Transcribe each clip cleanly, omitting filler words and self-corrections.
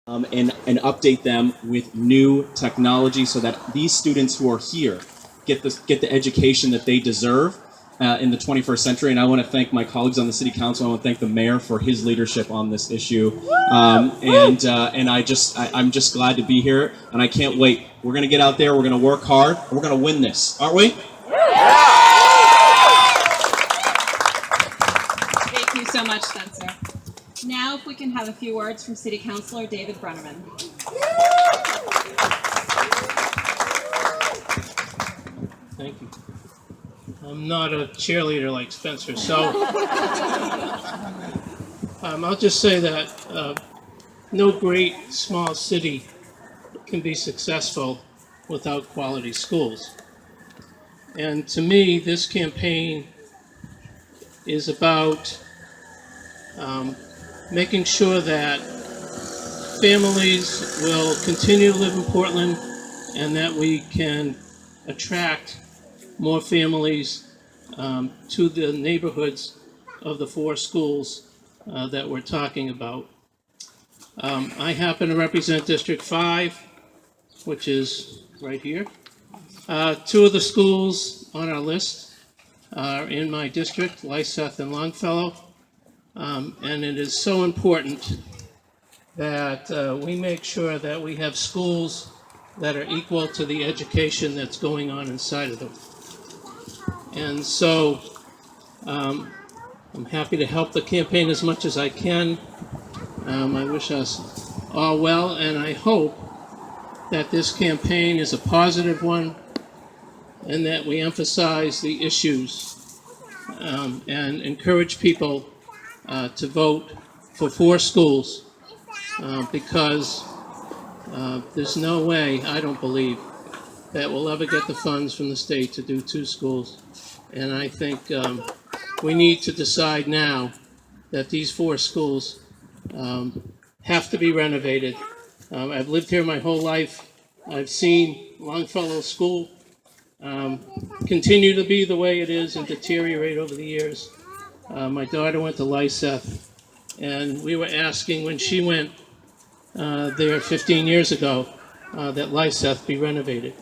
and update them with new technology so that these students who are here get the education that they deserve in the 21st century. And I want to thank my colleagues on the city council. I want to thank the mayor for his leadership on this issue. And I'm just glad to be here, and I can't wait. We're going to get out there. We're going to work hard. We're going to win this, aren't we? Thank you so much, Spencer. Now, if we can have a few words from City Councilor David Brenneman. Thank you. I'm not a cheerleader like Spencer, so I'll just say that no great small city can be successful without quality schools. And to me, this campaign is about making sure that families will continue to live in Portland and that we can attract more families to the neighborhoods of the 4 schools that we're talking about. I happen to represent District 5, which is right here. 2 of the schools on our list are in my district, Lyseth and Longfellow. And it is so important that we make sure that we have schools that are equal to the education that's going on inside of them. And so I'm happy to help the campaign as much as I can. I wish us all well, and I hope that this campaign is a positive one and that we emphasize the issues and encourage people to vote for 4 schools because there's no way, I don't believe, that we'll ever get the funds from the state to do 2 schools. And I think we need to decide now that these 4 schools have to be renovated. I've lived here my whole life. I've seen Longfellow School continue to be the way it is and deteriorate over the years. My daughter went to Lyseth, and we were asking when she went there 15 years ago that Lyseth be renovated.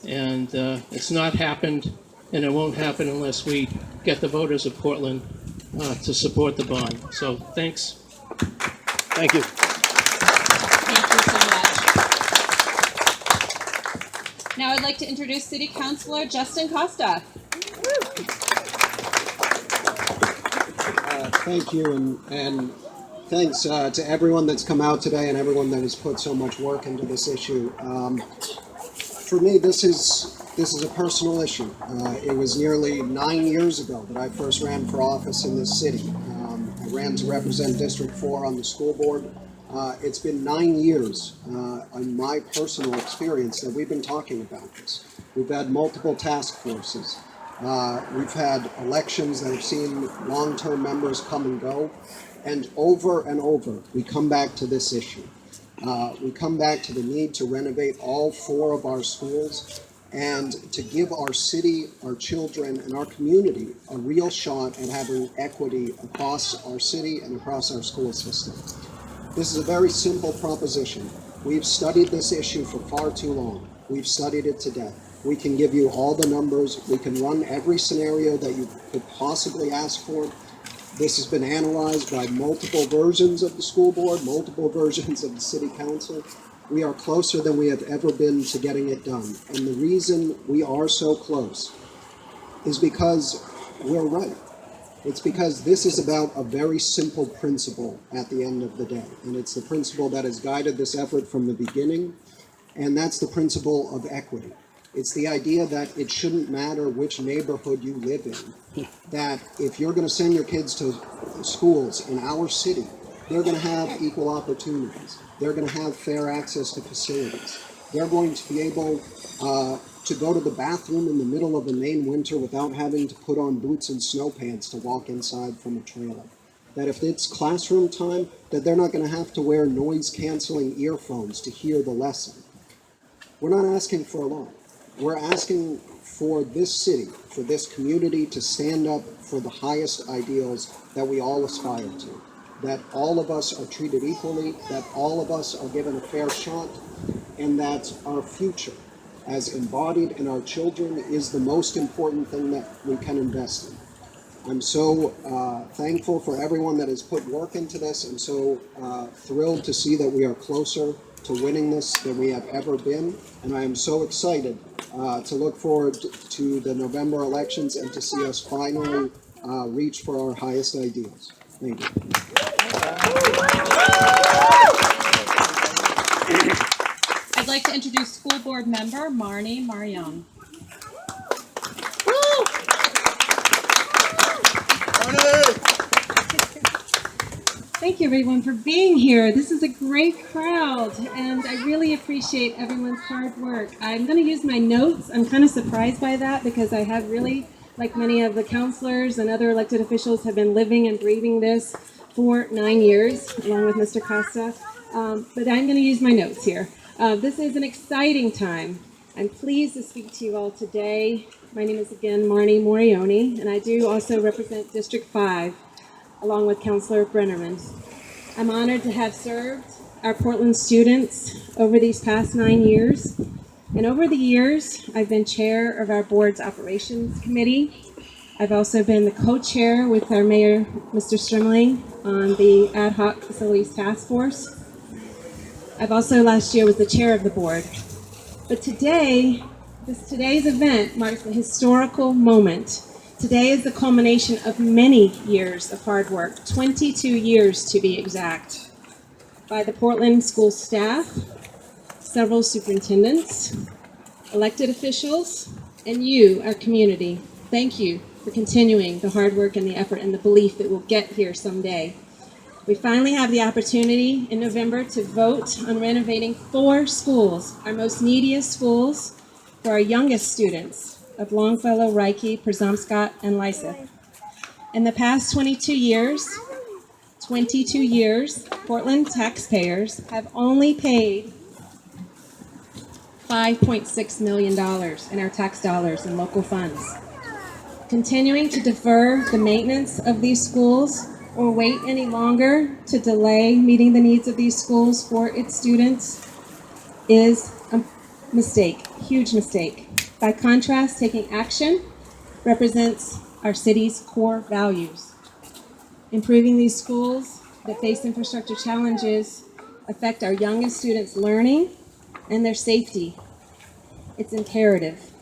And it's not happened, and it won't happen unless we get the voters of Portland to support the bond. So thanks. Thank you. Thank you so much. Now I'd like to introduce City Councilor Justin Costa. Thank you, and thanks to everyone that's come out today and everyone that has put so much work into this issue. For me, this is a personal issue. It was nearly 9 years ago that I first ran for office in this city. I ran to represent District 4 on the school board. It's been 9 years, in my personal experience, that we've been talking about this. We've had multiple task forces. We've had elections that have seen long-term members come and go. And over, we come back to this issue. We come back to the need to renovate all 4 of our schools and to give our city, our children, and our community a real shot at having equity across our city and across our school system. This is a very simple proposition. We've studied this issue for far too long. We've studied it to death. We can give you all the numbers. We can run every scenario that you could possibly ask for. This has been analyzed by multiple versions of the school board, multiple versions of the city council. We are closer than we have ever been to getting it done. And the reason we are so close is because we're right. It's because this is about a very simple principle at the end of the day. And it's the principle that has guided this effort from the beginning. And that's the principle of equity. It's the idea that it shouldn't matter which neighborhood you live in, that if you're going to send your kids to schools in our city, they're going to have equal opportunities. They're going to have fair access to facilities. They're going to be able to go to the bathroom in the middle of a Maine winter without having to put on boots and snow pants to walk inside from a trailer. That if it's classroom time, that they're not going to have to wear noise-canceling earphones to hear the lesson. We're not asking for a lot. We're asking for this city, for this community to stand up for the highest ideals that we all aspire to. that all of us are treated equally, that all of us are given a fair shot, and that our future, as embodied in our children, is the most important thing that we can invest in. I'm so thankful for everyone that has put work into this. I'm so thrilled to see that we are closer to winning this than we have ever been. And I am so excited to look forward to the November elections and to see us finally reach for our highest ideals. Thank you. I'd like to introduce school board member Marnie Marion. Thank you everyone for being here. This is a great crowd and I really appreciate everyone's hard work. I'm going to use my notes. I'm kind of surprised by that because I have really, like many of the counselors and other elected officials, have been living and breathing this for 9 years along with Mr. Costa. But I'm going to use my notes here. This is an exciting time. I'm pleased to speak to you all today. My name is again Marnie Morioni and I do also represent District 5 along with Councilor Brennerman. I'm honored to have served our Portland students over these past 9 years. And over the years, I've been chair of our board's operations committee. I've also been the co-chair with our mayor, Mr. Strimling, on the ad hoc facilities task force. I've also last year was the chair of the board. But today's event marks a historical moment. Today is the culmination of many years of hard work, 22 years to be exact, by the Portland school staff, several superintendents, elected officials, and you, our community. Thank you for continuing the hard work and the effort and the belief that we'll get here someday. We finally have the opportunity in November to vote on renovating 4 schools, our most neediest schools, for our youngest students of Longfellow, Reiche, Przomskot, and Reiche. In the past 22 years, Portland taxpayers have only paid $5.6 million in our tax dollars and local funds. Continuing to defer the maintenance of these schools or wait any longer to delay meeting the needs of these schools for its students is a mistake, huge mistake. By contrast, taking action represents our city's core values. Improving these schools that face infrastructure challenges affect our youngest students' learning and their safety. It's imperative.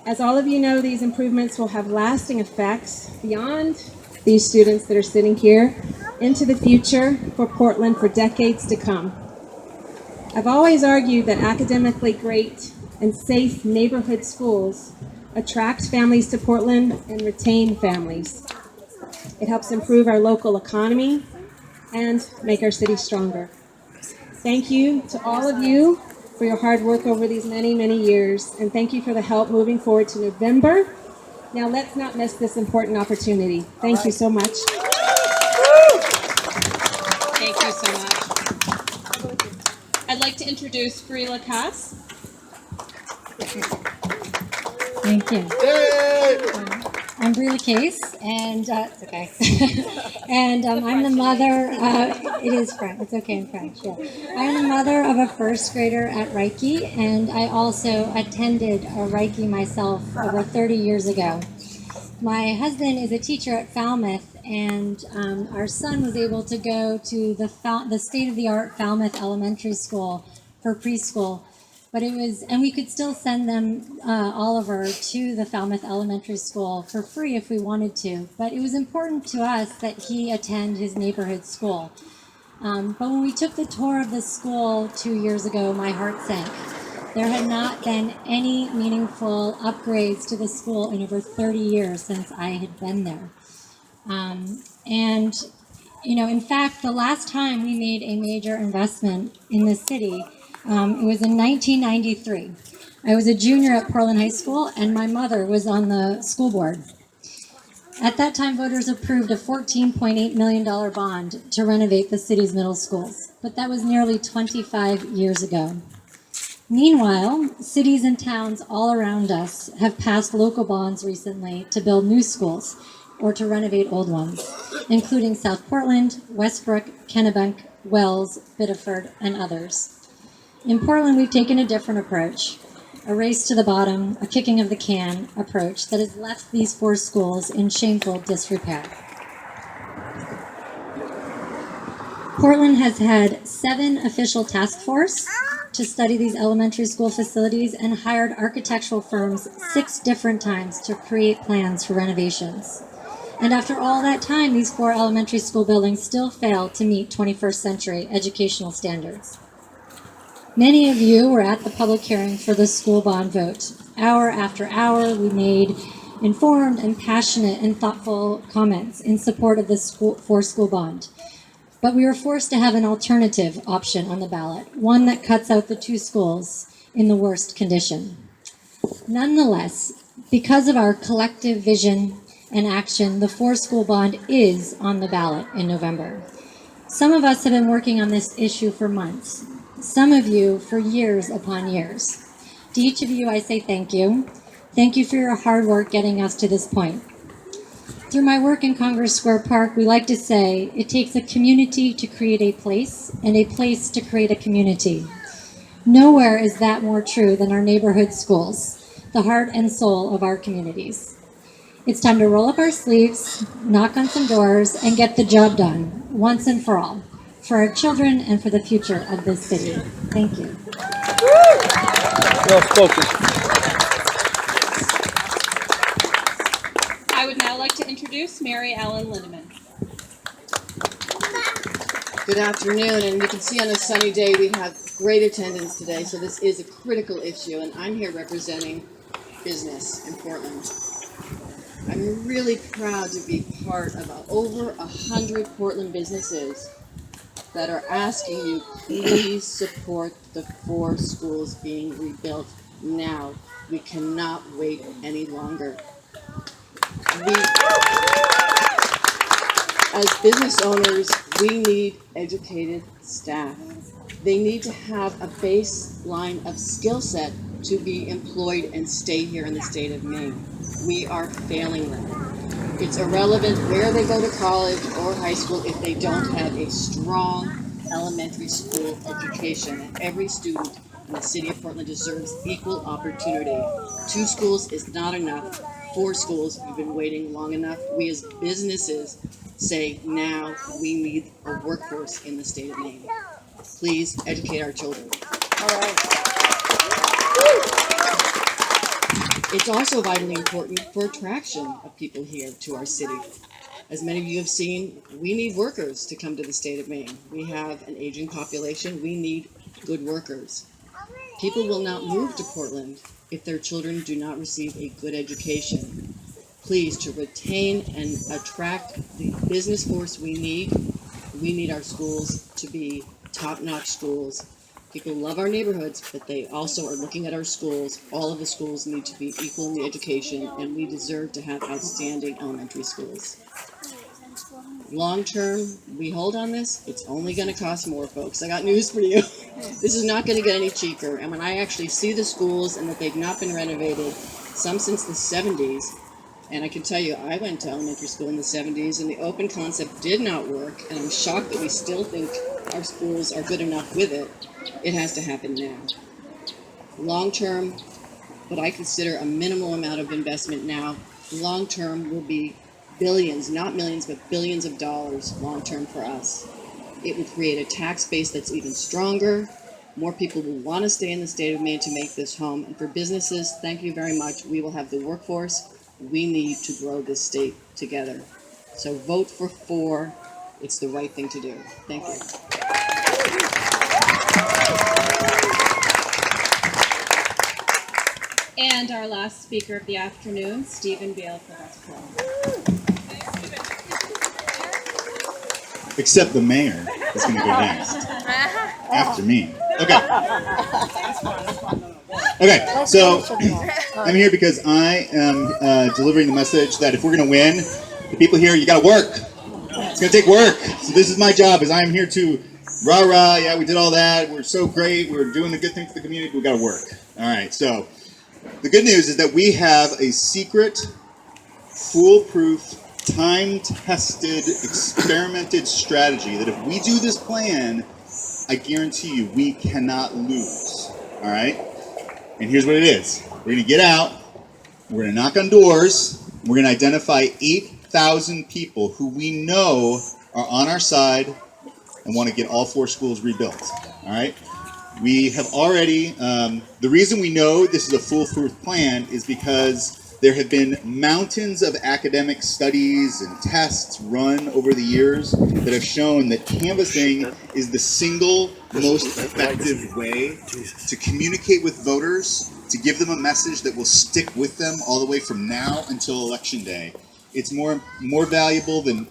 As all of you know, these improvements will have lasting effects beyond these students that are sitting here into the future for Portland for decades to come. I've always argued that academically great and safe neighborhood schools attract families to Portland and retain families. It helps improve our local economy and make our city stronger. Thank you to all of you for your hard work over these many, many years, and thank you for the help moving forward to November. Now let's not miss this important opportunity. Thank you so much. Thank you so much. I'd like to introduce Farila Kass. Thank you. I'm Brila Case, and it's okay. And I'm the mother. It is French. It's okay in French. Yeah, I'm the mother of a first grader at Reiche, and I also attended a Reiche myself over 30 years ago. My husband is a teacher at Falmouth, and our son was able to go to the state-of-the-art Falmouth Elementary School for preschool. But and we could still send them, Oliver, to the Falmouth Elementary School for free if we wanted to. But it was important to us that he attend his neighborhood school. But when we took the tour of the school 2 years ago, my heart sank. There had not been any meaningful upgrades to the school in over 30 years since I had been there. And, you know, in fact, the last time we made a major investment in the city, it was in 1993. I was a junior at Portland High School, and my mother was on the school board. At that time, voters approved a $14.8 million bond to renovate the city's middle schools, but that was nearly 25 years ago. Meanwhile, cities and towns all around us have passed local bonds recently to build new schools, or to renovate old ones, including South Portland, Westbrook, Kennebunk, Wells, Biddeford, and others. In Portland, we've taken a different approach, a race to the bottom, a kicking of the can approach that has left these 4 schools in shameful disrepair. Portland has had 7 official task force to study these elementary school facilities and hired architectural firms 6 different times to create plans for renovations. And after all that time, these 4 elementary school buildings still fail to meet 21st century educational standards. Many of you were at the public hearing for the school bond vote. Hour after hour, we made informed and passionate and thoughtful comments in support of this 4 school bond. But we were forced to have an alternative option on the ballot, one that cuts out the 2 schools in the worst condition. Nonetheless, because of our collective vision and action, the 4 school bond is on the ballot in November. Some of us have been working on this issue for months, some of you for years upon years. To each of you, I say thank you. Thank you for your hard work getting us to this point. Through my work in Congress Square Park, we like to say it takes a community to create a place and a place to create a community. Nowhere is that more true than our neighborhood schools, the heart and soul of our communities. It's time to roll up our sleeves, knock on some doors, and get the job done, once and for all, for our children and for the future of this city. Thank you. Well spoken. I would now like to introduce Mary Ellen Lindeman. Good afternoon, and you can see on a sunny day we have great attendance today, so this is a critical issue, and I'm here representing business in Portland. I'm really proud to be part of over 100 Portland businesses that are asking you, please support the 4 schools being rebuilt now. We cannot wait any longer. As business owners, we need educated staff. They need to have a baseline of skill set to be employed and stay here in the state of Maine. We are failing them. It's irrelevant where they go to college or high school if they don't have a strong elementary school education. And every student in the city of Portland deserves equal opportunity. 2 schools is not enough. 4 schools, we've been waiting long enough. We as businesses say now we need a workforce in the state of Maine. Please educate our children. All right. It's also vitally important for attraction of people here to our city. As many of you have seen, we need workers to come to the state of Maine. We have an aging population. We need good workers. People will not move to Portland if their children do not receive a good education. Please, to retain and attract the business force we need our schools to be top-notch schools. People love our neighborhoods, but they also are looking at our schools. All of the schools need to be equal in the education, and we deserve to have outstanding elementary schools. Long term, we hold on this, it's only going to cost more, folks. I got news for you. This is not going to get any cheaper. And when I actually see the schools and that they've not been renovated, some since the 70s, and I can tell you, I went to elementary school in the 70s, and the open concept did not work, and I'm shocked that we still think our schools are good enough with it. It has to happen now. Long term, what I consider a minimal amount of investment now, long term will be billions, not millions, but billions of dollars long term for us. It would create a tax base that's even stronger. More people will want to stay in the state of Maine to make this home. And for businesses, thank you very much. We will have the workforce we need to grow this state together. So vote for 4. It's the right thing to do. Thank you. And our last speaker of the afternoon, Stephen Bale for West Portland. Except the mayor is going to go next after me. Okay. Okay, so I'm here because I am delivering the message that if we're going to win, the people here, you got to work. It's going to take work. So this is my job, is I'm here to rah-rah, yeah, we did all that. We're so great. We're doing a good thing for the community, but we got to work. All right, so the good news is that we have a secret, foolproof time-tested, experimented strategy that if we do this plan, I guarantee you we cannot lose. All right? And here's what it is. We're going to get out, we're going to knock on doors, we're going to identify 8,000 people who we know are on our side and want to get all 4 schools rebuilt. All right? We have already, the reason we know this is a foolproof plan is because there have been mountains of academic studies and tests run over the years that have shown that canvassing is the single most effective way to communicate with voters, to give them a message that will stick with them all the way from now until Election Day. It's more valuable than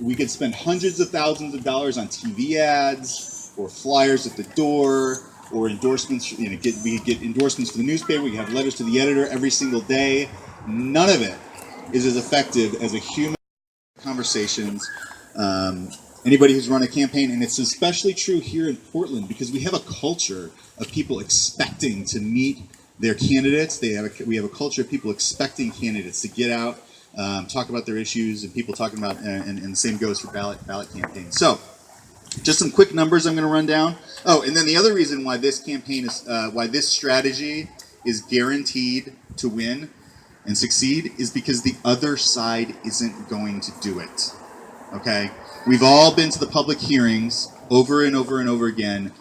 we could spend hundreds of thousands of dollars on TV ads or flyers at the door or endorsements. We could get endorsements for the newspaper. We could have letters to the editor every single day. None of it is as effective as a human conversations. Anybody who's run a campaign, and it's especially true here in Portland because we have a culture of people expecting to meet their candidates. We have a culture of people expecting candidates to get out, talk about their issues, and people talking about, and the same goes for ballot campaigns. So, just some quick numbers I'm going to run down. Oh, and then the other reason why this campaign is, why this strategy is guaranteed to win and succeed is because the other side isn't going to do it. Okay? We've all been to the public hearings over and over and over again.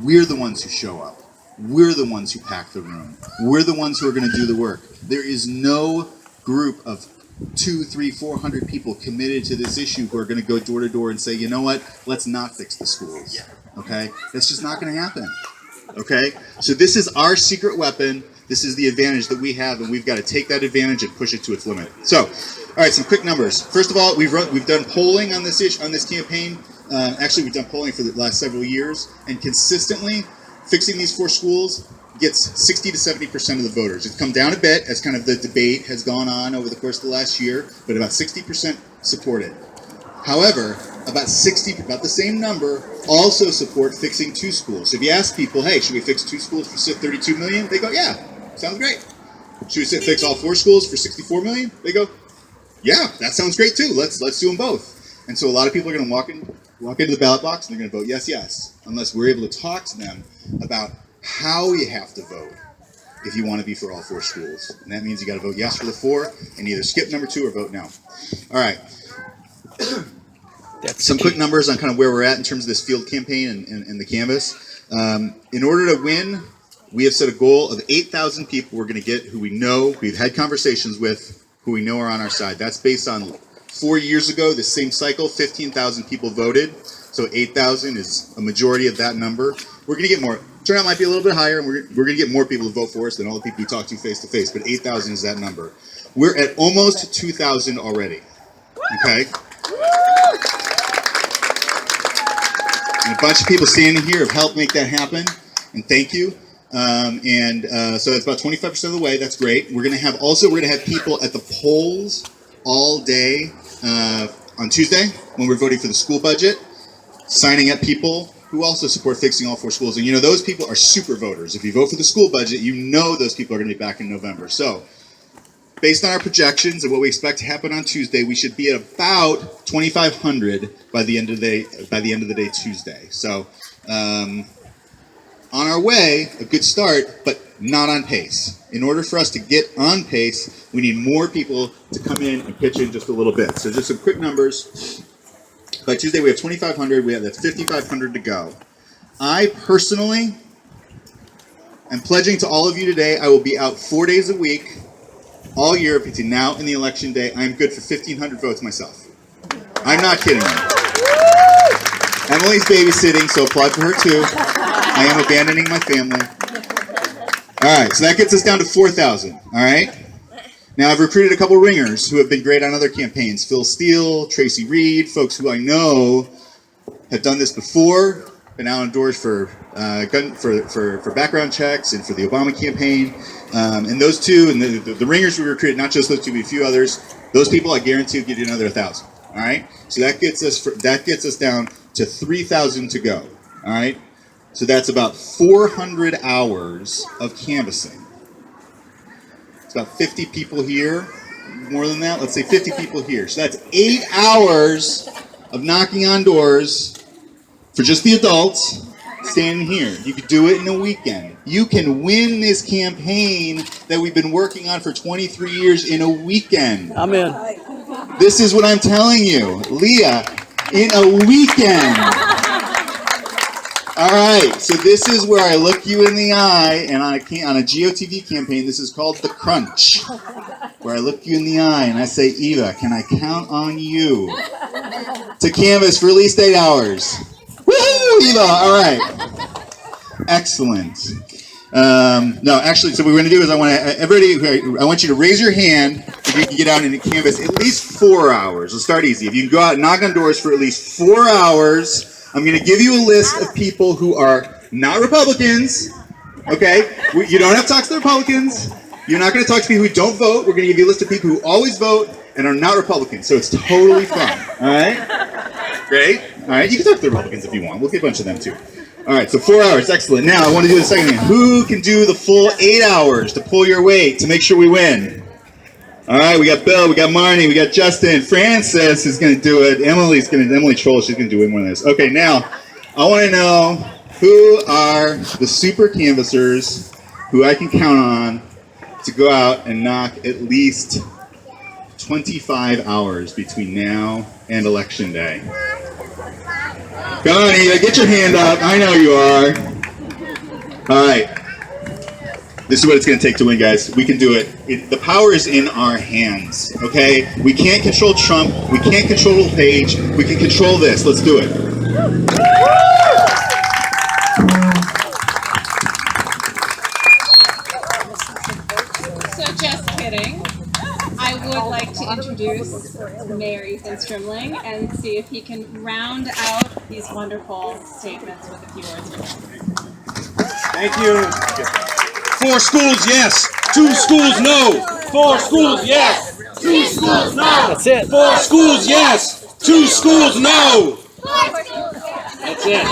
We're the ones who show up. We're the ones who pack the room. We're the ones who are going to do the work. There is no group of 200, 300, 400 people committed to this issue who are going to go door to door and say, you know what, let's not fix the schools. Okay? That's just not going to happen. Okay? So this is our secret weapon. This is the advantage that we have, and we've got to take that advantage and push it to its limit. So, all right, some quick numbers. First of all, we've done polling on this campaign. Actually, we've done polling for the last several years, and consistently, fixing these 4 schools gets 60 to 70% of the voters. It's come down a bit as kind of the debate has gone on over the course of the last year, but about 60% support it. However, about the same number also support fixing 2 schools. So if you ask people, hey, should we fix 2 schools for $32 million? They go, yeah, sounds great. Should we fix all 4 schools for $64 million? They go, yeah, that sounds great too. Let's do them both. And so a lot of people are going to walk into the ballot box and they're going to vote yes, yes, unless we're able to talk to them about how you have to vote if you want to be for all 4 schools. And that means you got to vote yes for the 4 and either skip number 2 or vote no. All right. Some quick numbers on kind of where we're at in terms of this field campaign and the canvas. In order to win, we have set a goal of 8,000 people we're going to get who we know, we've had conversations with, who we know are on our side. That's based on 4 years ago, the same cycle, 15,000 people voted. So 8,000 is a majority of that number. We're going to get more. Turnout might be a little bit higher, and we're going to get more people to vote for us than all the people we talk to face to face, but 8,000 is that number. We're at almost 2,000 already. Okay? And a bunch of people standing here have helped make that happen, and thank you. So it's about 25% of the way. That's great. We're going to have people at the polls all day on Tuesday when we're voting for the school budget, signing up people who also support fixing all 4 schools. And you know, those people are super voters. If you vote for the school budget, you know those people are going to be back in November. So based on our projections and what we expect to happen on Tuesday, we should be at about 2,500 by the end of the day Tuesday. So on our way, a good start, but not on pace. In order for us to get on pace, we need more people to come in and pitch in just a little bit. So just some quick numbers. By Tuesday, we have 2,500. That's 5,500 to go. I personally am pledging to all of you today, I will be out 4 days a week, all year between now and the election day. I'm good for 1,500 votes myself. I'm not kidding you. Emily's babysitting, so applaud for her too. I am abandoning my family. All right, so that gets us down to 4,000. All right. Now I've recruited a couple ringers who have been great on other campaigns. Phil Steele, Tracy Reed, folks who I know have done this before, been out indoors for background checks and for the Obama campaign. And those two, and the ringers we recruited, not just those two, but a few others. Those people, I guarantee, will get you another 1,000. All right. So that gets us down to 3,000 to go. All right. So that's about 400 hours of canvassing. It's about 50 people here more than that. Let's say 50 people here. So that's 8 hours of knocking on doors for just the adults standing here. You could do it in a weekend. You can win this campaign that we've been working on for 23 years in a weekend. I'm in. This is what I'm telling you. Leah, in a weekend. All right, so this is where I look you in the eye, and on a GOTV campaign, this is called the crunch, where I look you in the eye and I say, Eva, can I count on you to canvass for at least 8 hours? Woohoo, Eva! All right, excellent. No, actually, so what we're going to do is I want you to raise your hand if you can get out and canvass at least 4 hours. Let's start easy. If you can go out and knock on doors for at least 4 hours. I'm going to give you a list of people who are not Republicans, okay? You don't have to talk to the Republicans. You're not going to talk to people who don't vote. We're going to give you a list of people who always vote and are not Republicans, so it's totally fun, all right? Great. All right, you can talk to the Republicans if you want. We'll get a bunch of them, too. All right, so 4 hours, excellent. Now, I want to do the second thing. Who can do the full 8 hours to pull your weight to make sure we win? All right, we got Bill, we got Marnie, we got Justin. Frances is going to do it. Emily Troll, she's going to do way more than this. Okay, now, I want to know who are the super canvassers who I can count on to go out and knock at least 25 hours between now and Election Day. Come on, Eva, get your hand up. I know you are. All right. This is what it's going to take to win, guys. We can do it. The power is in our hands, okay? We can't control Trump. We can't control LePage. We can control this. Let's do it. So just kidding. I would like to introduce Mayor Ethan Strimling and see if he can round out these wonderful statements with a few words of advice. Thank you. 4 schools, yes. 2 schools, no. 4 schools, yes. 2 schools, no. That's it. 4 schools, yes. 2 schools, no. That's it.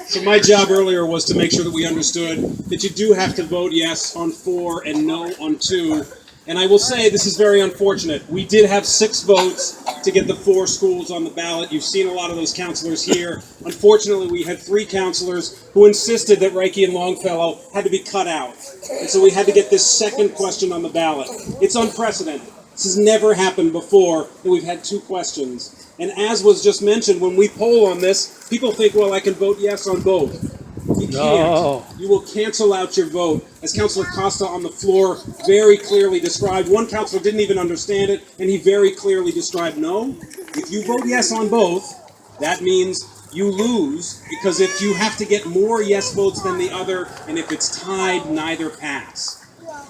So my job earlier was to make sure that we understood that you do have to vote yes on 4 and no on 2. And I will say this is very unfortunate. We did have 6 votes to get the 4 schools on the ballot. You've seen a lot of those counselors here. Unfortunately, we had 3 counselors who insisted that Reiche and Longfellow had to be cut out. And so we had to get this second question on the ballot. It's unprecedented. This has never happened before that we've had 2 questions. And as was just mentioned, when we poll on this, people think, well, I can vote yes on both. You can't. No. You will cancel out your vote. As Councilor Costa on the floor very clearly described, one councilor didn't even understand it, and he very clearly described, no, if you vote yes on both, that means you lose, because if you have to get more yes votes than the other, and if it's tied, neither pass.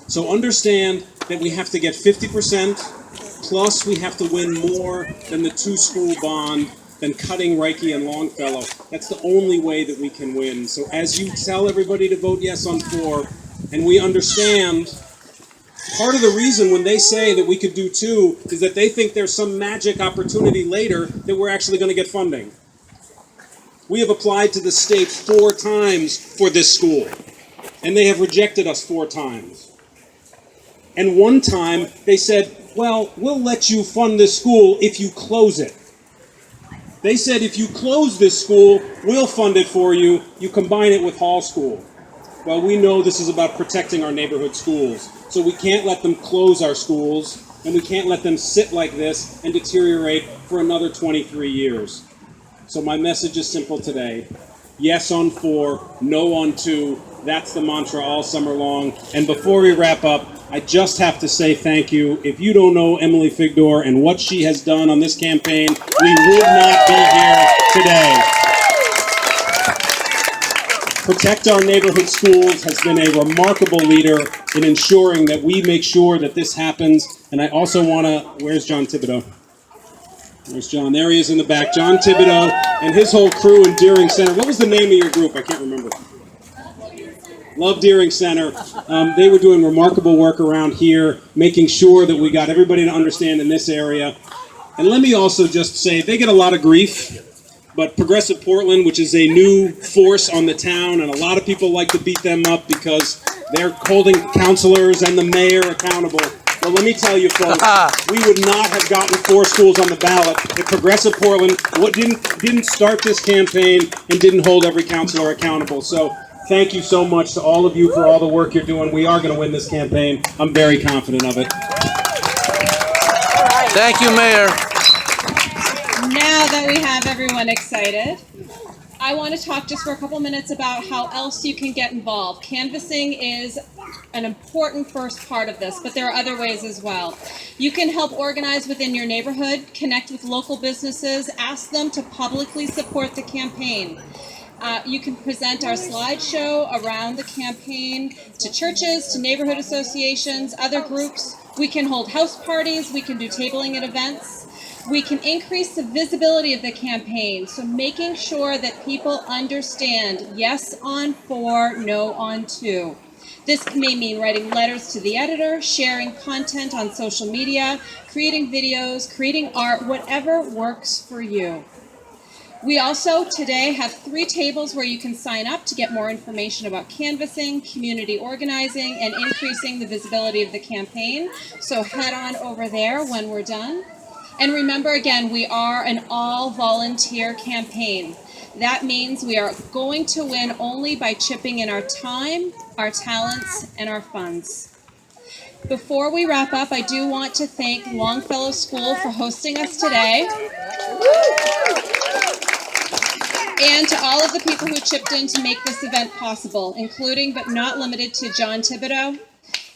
So understand that we have to get 50%, plus we have to win more than the 2-school bond, than cutting Reiche and Longfellow. That's the only way that we can win. So as you tell everybody to vote yes on 4, and we understand, part of the reason when they say that we could do 2 is that they think there's some magic opportunity later that we're actually going to get funding. We have applied to the state 4 times for this school, and they have rejected us 4 times. And one time they said, well, we'll let you fund this school if you close it. They said, if you close this school, we'll fund it for you. You combine it with Hall School. Well, we know this is about protecting our neighborhood schools. So we can't let them close our schools, and we can't let them sit like this and deteriorate for another 23 years. So my message is simple today. Yes on 4, no on 2. That's the mantra all summer long. And before we wrap up, I just have to say thank you. If you don't know Emily Figdor and what she has done on this campaign, we would not be here today. Protect Our Neighborhood Schools has been a remarkable leader in ensuring that we make sure that this happens. And I also want to, where's John Thibodeau? There's John. There he is in the back. John Thibodeau and his whole crew in Deering Center. What was the name of your group? I can't remember. Love Deering Center. They were doing remarkable work around here, making sure that we got everybody to understand in this area. And let me also just say, they get a lot of grief, but Progressive Portland, which is a new force on the town, and a lot of people like to beat them up because they're holding councilors and the mayor accountable. Well, let me tell you, folks, we would not have gotten 4 schools on the ballot if Progressive Portland didn't start this campaign and didn't hold every councilor accountable. So thank you so much to all of you for all the work you're doing. We are going to win this campaign. I'm very confident of it. Thank you, Mayor. Now that we have everyone excited, I want to talk just for a couple minutes about how else you can get involved. Canvassing is an important first part of this, but there are other ways as well. You can help organize within your neighborhood, connect with local businesses, ask them to publicly support the campaign. You can present our slideshow around the campaign to churches, to neighborhood associations, other groups. We can hold house parties, we can do tabling at events. We can increase the visibility of the campaign, so making sure that people understand yes on 4, no on 2. This may mean writing letters to the editor, sharing content on social media, creating videos, creating art, whatever works for you. We also today have 3 tables where you can sign up to get more information about canvassing, community organizing, and increasing the visibility of the campaign. So head on over there when we're done. And remember, again, we are an all-volunteer campaign. That means we are going to win only by chipping in our time, our talents, and our funds. Before we wrap up, I do want to thank Longfellow School for hosting us today. And to all of the people who chipped in to make this event possible, including but not limited to John Thibodeau,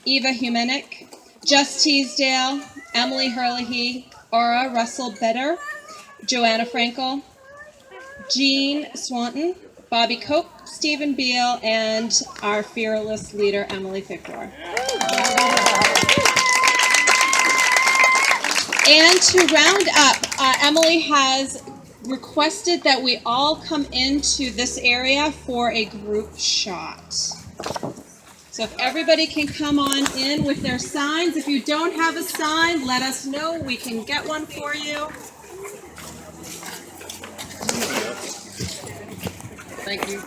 Eva Humenick, Jess Teasdale, Emily Herlihy, Aura Russell-Better, Joanna Frankel, Jean Swanton, Bobby Cope, Stephen Beal, and our fearless leader, Emily Fictor. And to round up, Emily has requested that we all come into this area for a group shot. So if everybody can come on in with their signs. If you don't have a sign, let us know. We can get one for you. Thank you.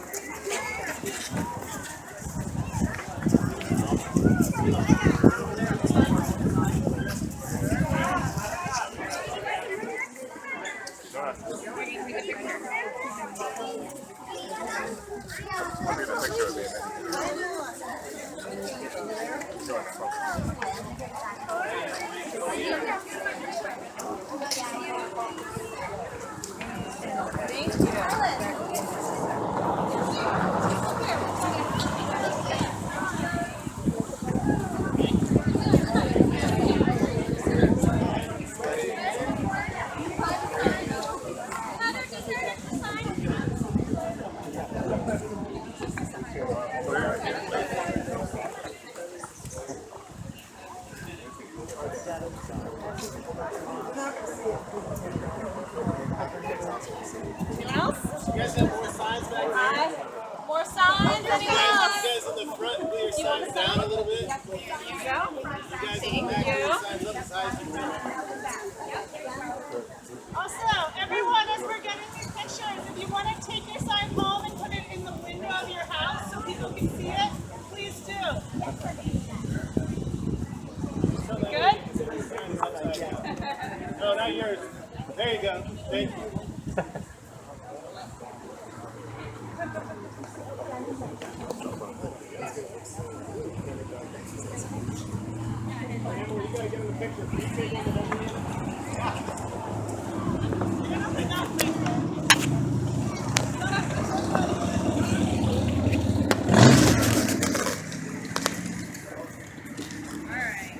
Anyone else? You guys have more signs back there? More signs? Anyone else? You guys in the front, move your signs down a little bit. Yep. There you go. You guys in the back, move your signs up as high as you can. Also, everyone, as we're getting your pictures, if you want to take your sign home and put it in the window of your house so people can see it, please do. Good? No, not yours. There you go. Thank you. You gotta get in the picture. Can you take one of them? All right.